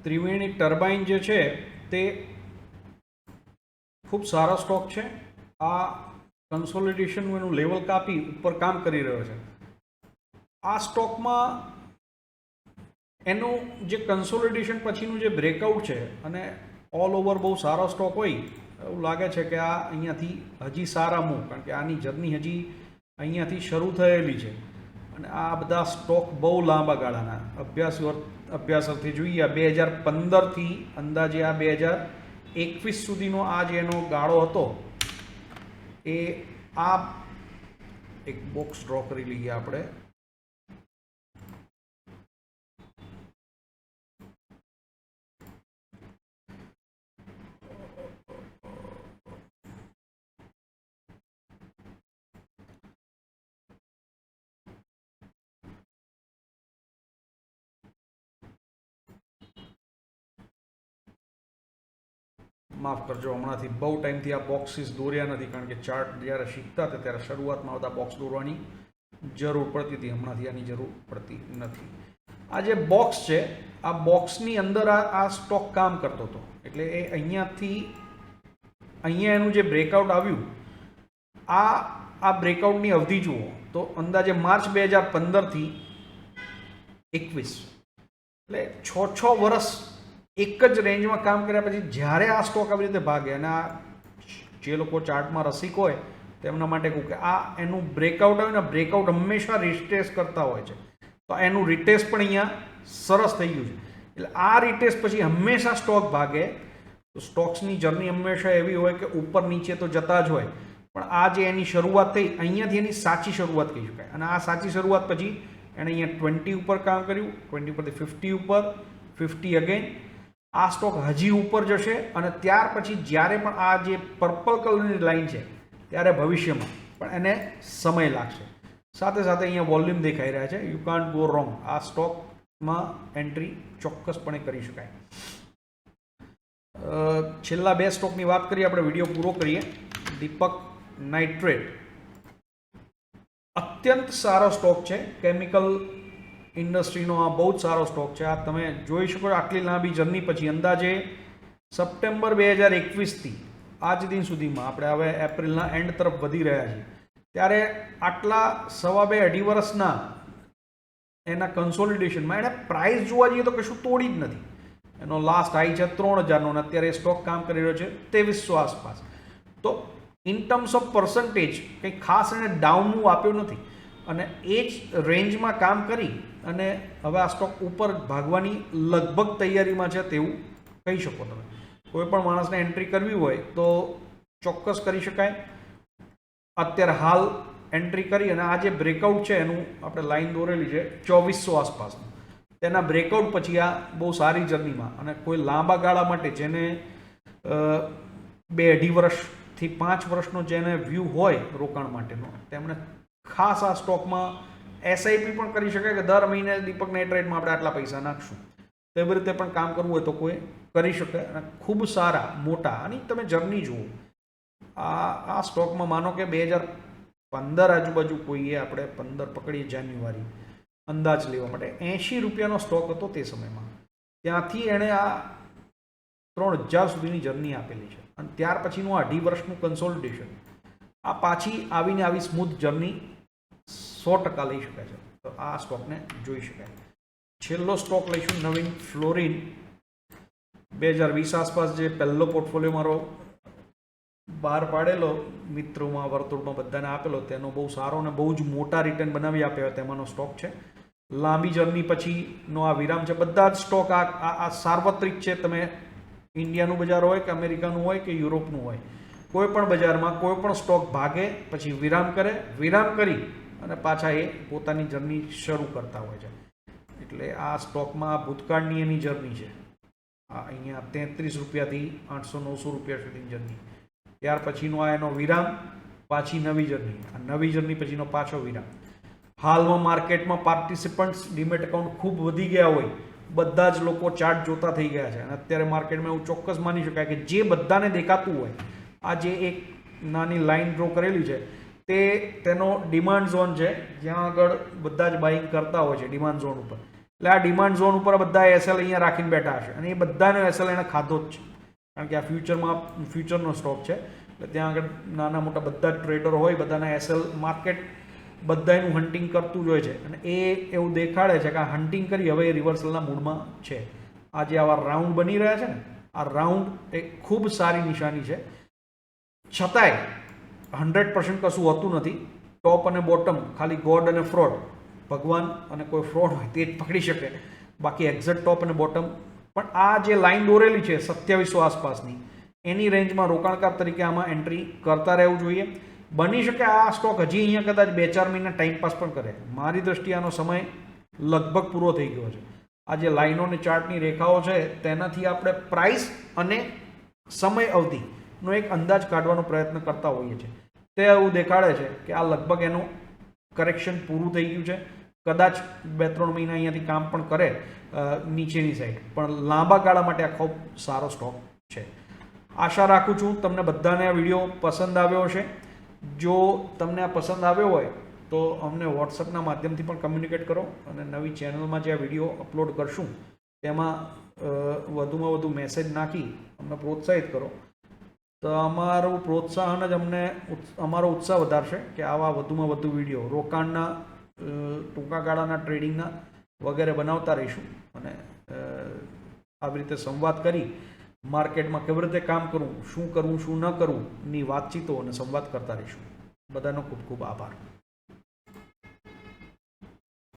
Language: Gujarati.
ત્રિવેણી ટર્બાઇન જે છે તે ખૂબ સારો સ્ટોક છે. આ કન્સોલિડેશનનું એનું લેવલ કાપી ઉપર કામ કરી રહ્યો છે. આ સ્ટોકમાં એનું જે કન્સોલિડેશન પછીનું જે બ્રેકઆઉટ છે અને ઓલ ઓવર બહુ સારો સ્ટોક હોય એવું લાગે છે કે આ અહીંયાથી હજી સારા મૂવ, કારણ કે આની જર્ની હજી અહીંયાથી શરૂ થયેલી છે અને આ બધા સ્ટોક બહુ લાંબા ગાળાના અભ્યાસથી જોઈએ. 2015થી અંદાજે આ 2021 સુધીનો આ જે એનો ગાળો હતો એ આ એક બોક્સ ડ્રો કરી લઈએ આપણે. માફ કરજો, હમણાંથી બહુ ટાઈમથી આ બોક્સીસ દોર્યા નથી, કારણ કે ચાર્ટ જ્યારે શીખતા હતા ત્યારે શરૂઆતમાં બધા બોક્સ દોરવાની જરૂર પડતી હતી. હમણાંથી આની જરૂર પડતી નથી. આ જે બોક્સ છે આ બોક્સની અંદર આ સ્ટોક કામ કરતો હતો, એટલે એ અહીંયાથી અહીંયા એનું જે બ્રેકઆઉટ આવ્યું આ બ્રેકઆઉટની અવધિ જુઓ તો અંદાજે માર્ચ 2015થી 21, એટલે 6 વર્ષ એક જ રેન્જમાં કામ કર્યા પછી જ્યારે આ સ્ટોક આવી રીતે ભાગે, અને આ જે લોકો ચાર્ટમાં રસિક હોય તેમના માટે કહું કે આ એનું બ્રેકઆઉટ આવે ને, બ્રેકઆઉટ હંમેશા રિટેસ્ટ કરતા હોય છે. તો એનું રિટેસ્ટ પણ અહીંયા સરસ થઈ ગયું છે. એટલે આ રિટેસ્ટ પછી હંમેશા સ્ટોક ભાગે. તો સ્ટોક્સની જર્ની હંમેશા એવી હોય કે ઉપર નીચે તો જતા જ હોય, પણ આ જે એની શરૂઆત થઈ અહીંયાથી એની સાચી શરૂઆત કહી શકાય. અને આ સાચી શરૂઆત પછી એણે અહીંયા 20 ઉપર કામ કર્યું, 20 ઉપરથી 50 ઉપર, 50 અગેન. આ સ્ટોક હજી ઉપર જશે અને ત્યાર પછી જ્યારે પણ આ જે પર્પલ કલરની લાઈન છે ત્યારે ભવિષ્યમાં પણ એને સમય લાગશે. સાથે સાથે અહીંયા વોલ્યુમ દેખાઈ રહ્યા છે. You can't go wrong. આ સ્ટોકમાં એન્ટ્રી ચોક્કસપણે કરી શકાય. છેલ્લા 2 સ્ટોકની વાત કરીએ, આપણે વિડીયો પૂરો કરીએ. દીપક નાઇટ્રેટ અત્યંત સારો સ્ટોક છે. કેમિકલ ઇન્ડસ્ટ્રીનો આ બહુ જ સારો સ્ટોક છે. આ તમે જોઈ શકો આટલી લાંબી જર્ની પછી અંદાજે સપ્ટેમ્બર 2021થી આજ દિન સુધીમાં, આપણે હવે એપ્રિલના એન્ડ તરફ વધી રહ્યા છીએ, ત્યારે આટલા 2.5-2.5 વર્ષના એના કન્સોલિડેશનમાં એણે પ્રાઇસ જોવા જઈએ તો કશું તોડી જ નથી. એનો લાસ્ટ હાઈ છે 3000નો અને અત્યારે સ્ટોક કામ કરી રહ્યો છે 2300 આસપાસ. તો ઇન ટર્મ્સ ઓફ પર્સન્ટેજ કંઈ ખાસ એણે ડાઉન મૂવ આપ્યો નથી અને એ જ રેન્જમાં કામ કરી અને હવે આ સ્ટોક ઉપર ભાગવાની લગભગ તૈયારીમાં છે તેવું કહી શકો તમે. કોઈ પણ માણસને એન્ટ્રી કરવી હોય તો ચોક્કસ કરી શકાય. અત્યારે હાલ એન્ટ્રી કરી અને આ જે બ્રેકઆઉટ છે એનું આપણે લાઈન દોરેલી છે 2400 આસપાસનું. તેના બ્રેકઆઉટ પછી આ બહુ સારી જર્નીમાં અને કોઈ લાંબા ગાળા માટે જેને 2-2.5 વર્ષથી 5 વર્ષનો જેને વ્યૂ હોય રોકાણ માટેનો, તેમણે ખાસ આ સ્ટોકમાં એસઆઈપી પણ કરી શકાય કે દર મહિને દીપક નાઇટ્રેટમાં આપણે આટલા પૈસા નાખશું. તેવી રીતે પણ કામ કરવું હોય તો કોઈ કરી શકે. અને ખૂબ સારા મોટા અને તમે જર્ની જુઓ આ સ્ટોકમાં. માનો કે 2015 આજુબાજુ કોઈએ આપણે 15 પકડીએ જાન્યુઆરી અંદાજ લેવા માટે, 80 રૂપિયાનો સ્ટોક હતો તે સમયમાં. ત્યાંથી એણે આ 3000 સુધીની જર્ની આપેલી છે અને ત્યાર પછીનું આ 2.5 વર્ષનું કન્સોલિડેશન, આ પાછી આવીને આવી સ્મૂથ જર્ની 100% લઈ શકાય છે. તો આ સ્ટોકને જોઈ શકાય. છેલ્લો સ્ટોક લઈશું નવીન ફ્લોરિન. 2020 આસપાસ જે પહેલો પોર્ટફોલિયો મારો બહાર પાડેલો મિત્રોમાં વર્તુળમાં બધાને આપેલો, તેનો બહુ સારો અને બહુ જ મોટા રિટર્ન બનાવી આપ્યા તેમાંનો સ્ટોક છે. લાંબી જર્ની પછીનો આ વિરામ છે. બધા જ સ્ટોક આ સાર્વત્રિક છે. તમે ઇન્ડિયાનું બજાર હોય કે અમેરિકાનું હોય કે યુરોપનું હોય, કોઈ પણ બજારમાં કોઈ પણ સ્ટોક ભાગે પછી વિરામ કરે, વિરામ કરી અને પાછા એ પોતાની જર્ની શરૂ કરતા હોય છે. એટલે આ સ્ટોકમાં ભૂતકાળની એની જર્ની છે. આ અહીંયા 33 રૂપિયાથી 800-900 રૂપિયા સુધીની જર્ની. ત્યાર પછીનો આ એનો વિરામ, પાછી નવી જર્ની, આ નવી જર્ની પછીનો પાછો વિરામ. હાલમાં માર્કેટમાં પાર્ટિસિપન્ટ્સ ડીમેટ એકાઉન્ટ ખૂબ વધી ગયા હોય, બધા જ લોકો ચાર્ટ જોતા થઈ ગયા છે અને અત્યારે માર્કેટમાં એવું ચોક્કસ માની શકાય કે જે બધાને દેખાતું હોય, આ જે એક નાની લાઇન ડ્રો કરેલી છે તે તેનો ડિમાન્ડ ઝોન છે, જ્યાં આગળ બધા જ બાઇંગ કરતા હોય છે ડિમાન્ડ ઝોન ઉપર. એટલે આ ડિમાન્ડ ઝોન ઉપર બધા એસએલ અહીંયા રાખીને બેઠા હશે અને એ બધાનો એસએલ એને ખાધો જ છે, કારણ કે આ ફ્યુચરનો સ્ટોક છે. એટલે ત્યાં આગળ નાના મોટા બધા જ ટ્રેડરો હોય, બધાના એસએલ માર્કેટ બધાનું હન્ટિંગ કરતું જ હોય છે અને એ એવું દેખાડે છે કે આ હન્ટિંગ કરી હવે એ રિવર્સલના મૂડમાં છે. આ જે આવા રાઉન્ડ બની રહ્યા છે ને, આ રાઉન્ડ એ ખૂબ સારી નિશાની છે. છતાંય 100% કશું હોતું નથી. ટોપ અને બોટમ ખાલી ગોડ અને ફ્રોડ, ભગવાન અને કોઈ ફ્રોડ હોય તે જ પકડી શકે, બાકી એક્ઝેક્ટ ટોપ અને બોટમ. પણ આ જે લાઈન દોરેલી છે 2700 આસપાસની, એની રેન્જમાં રોકાણકાર તરીકે આમાં એન્ટ્રી કરતા રહેવું જોઈએ. બની શકે આ સ્ટોક હજી અહીંયા કદાચ 2-4 મહિના ટાઈમપાસ પણ કરે. મારી દ્રષ્ટિએ આનો સમય લગભગ પૂરો થઈ ગયો છે. આ જે લાઈનો અને ચાર્ટની રેખાઓ છે તેનાથી આપણે પ્રાઇસ અને સમય અવધિનો એક અંદાજ કાઢવાનો પ્રયત્ન કરતા હોઈએ છીએ. તે એવું દેખાડે છે કે આ લગભગ એનું કરેક્શન પૂરું થઈ ગયું છે. કદાચ 2-3 મહિના અહીંયાથી કામ પણ કરે નીચેની સાઈડ, પણ લાંબા ગાળા માટે આ ખૂબ સારો સ્ટોક છે. આશા રાખું છું તમને બધાને આ વિડીયો પસંદ આવ્યો હશે. જો તમને આ પસંદ આવ્યો હોય તો અમને વોટ્સઅપના માધ્યમથી પણ કમ્યુનિકેટ કરો અને નવી ચેનલમાં જે આ વિડીયો અપલોડ કરશું તેમાં વધુમાં વધુ મેસેજ નાખી અમને પ્રોત્સાહિત કરો. તો અમારું પ્રોત્સાહન જ અમારો ઉત્સાહ વધારશે કે આવા વધુમાં વધુ વિડીયો રોકાણના, ટૂંકા ગાળાના ટ્રેડિંગના વગેરે બનાવતા રહીશું અને આવી રીતે સંવાદ કરી માર્કેટમાં કેવી રીતે કામ કરવું, શું કરવું, શું ન કરવું ની વાતચીતો અને સંવાદ કરતા રહીશું. બધાનો ખૂબ ખૂબ આભાર.